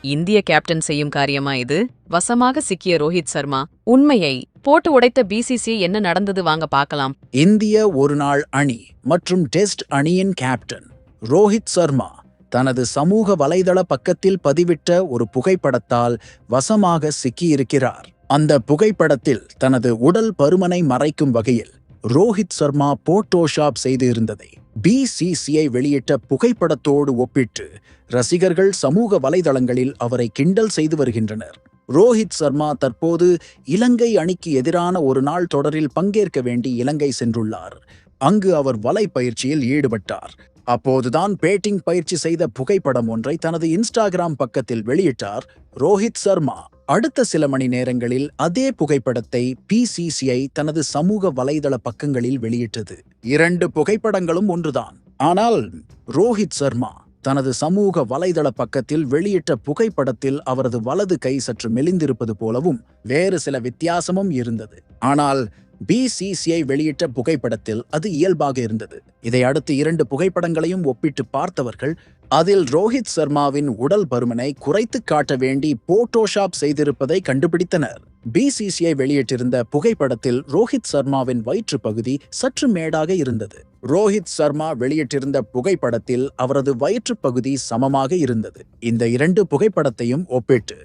இந்திய கேப்டன் செய்யும் காரியமா இது? வசமாக சிக்கிய ரோஹித் சர்மா உண்மையை போட்டு உடைத்த பிசிசிஐ என்ன நடந்தது வாங்க பார்க்கலாம். இந்திய ஒருநாள் அணி மற்றும் டெஸ்ட் அணியின் கேப்டன் ரோஹித் சர்மா தனது சமூக வலைதள பக்கத்தில் பதிவிட்ட ஒரு புகைப்படத்தால் வசமாக சிக்கியிருக்கிறார். அந்த புகைப்படத்தில் தனது உடல் பருமனை மறைக்கும் வகையில் ரோஹித் சர்மா போட்டோஷாப் செய்து இருந்ததை பிசிசிஐ வெளியிட்ட புகைப்படத்தோடு ஒப்பிட்டு ரசிகர்கள் சமூக வலைதளங்களில் அவரை கிண்டல் செய்து வருகின்றனர். ரோஹித் சர்மா தற்போது இலங்கை அணிக்கு எதிரான ஒரு நாள் தொடரில் பங்கேற்க வேண்டி இலங்கை சென்றுள்ளார். அங்கு அவர் வலை பயிற்சியில் ஈடுபட்டார். அப்போதுதான் பேட்டிங் பயிற்சி செய்த புகைப்படம் ஒன்றை தனது இன்ஸ்டாகிராம் பக்கத்தில் வெளியிட்டார் ரோஹித் சர்மா. அடுத்த சில மணி நேரங்களில் அதே புகைப்படத்தை பிசிசிஐ தனது சமூக வலைதள பக்கங்களில் வெளியிட்டது. இரண்டு புகைப்படங்களும் ஒன்றுதான். ஆனால் ரோஹித் சர்மா தனது சமூக வலைதள பக்கத்தில் வெளியிட்ட புகைப்படத்தில் அவரது வலது கை சற்று மெலிந்திருப்பது போலவும் வேறு சில வித்தியாசமும் இருந்தது. ஆனால் பிசிசிஐ வெளியிட்ட புகைப்படத்தில் அது இயல்பாக இருந்தது. இதை அடுத்து இரண்டு புகைப்படங்களையும் ஒப்பிட்டு பார்த்தவர்கள் அதில் ரோஹித் சர்மாவின் உடல் பருமனை குறைத்து காட்ட வேண்டி போட்டோஷாப் செய்திருப்பதை கண்டுபிடித்தனர். பிசிசிஐ வெளியிட்டிருந்த புகைப்படத்தில் ரோஹித் சர்மாவின் வயிற்று பகுதி சற்று மேடாக இருந்தது. ரோஹித் சர்மா வெளியிட்டிருந்த புகைப்படத்தில் அவரது வயிற்று பகுதி சமமாக இருந்தது. இந்த இரண்டு புகைப்படத்தையும் ஒப்பிட்டு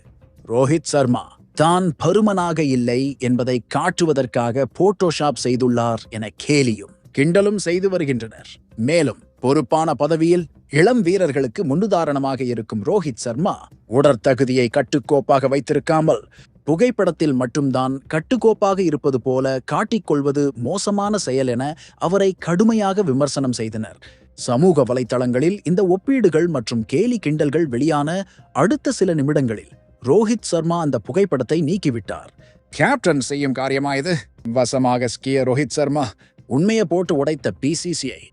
ரோஹித் சர்மா தான் பருமனாக இல்லை என்பதை காட்டுவதற்காக போட்டோஷாப் செய்துள்ளார் என கேலியும் கிண்டலும் செய்து வருகின்றனர். மேலும் பொறுப்பான பதவியில் இளம் வீரர்களுக்கு முன்னுதாரணமாக இருக்கும் ரோஹித் சர்மா உடற்தகுதியை கட்டுக்கோப்பாக வைத்திருக்காமல் புகைப்படத்தில் மட்டும்தான் கட்டுக்கோப்பாக இருப்பது போல காட்டிக்கொள்வது மோசமான செயல் என அவரை கடுமையாக விமர்சனம் செய்தனர். சமூக வலைத்தளங்களில் இந்த ஒப்பீடுகள் மற்றும் கேலி கிண்டல்கள் வெளியான அடுத்த சில நிமிடங்களில் ரோஹித் சர்மா அந்த புகைப்படத்தை நீக்கிவிட்டார். கேப்டன் செய்யும் காரியமா இது? வசமாக சிக்கிய ரோஹித் சர்மா உண்மையை போட்டு உடைத்த பிசிசிஐ.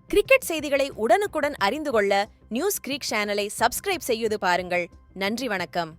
கிரிக்கெட் செய்திகளை உடனுக்குடன் அறிந்து கொள்ள நியூஸ் கிரிக் சேனலை சப்ஸ்கிரைப் செய்து பாருங்கள். நன்றி, வணக்கம்.